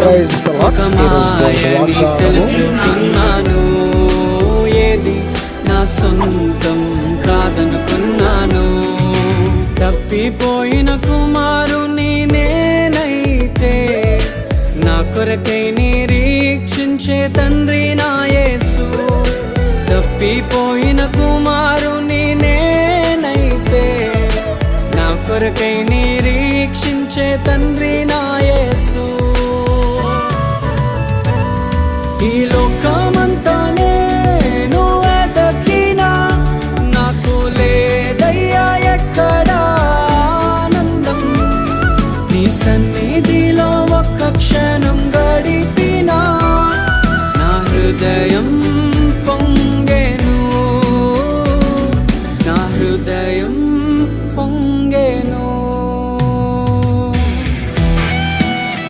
ఒక మాయని తెలుసుకున్నాను, ఏది నా సొంతం కాదనుకున్నాను. తప్పిపోయిన కుమారుని నేనైతే, నా కొరకై నిరీక్షించే తండ్రి నా యేసు. తప్పిపోయిన కుమారుని నేనైతే, నా కొరకై నిరీక్షించే తండ్రి నా యేసు. ఈ లోకమంతా నేను వెతకినా, నాకు లేదయ్యా ఎక్కడా ఆనందం. నీ సన్నిధిలో ఒక్క క్షణంగా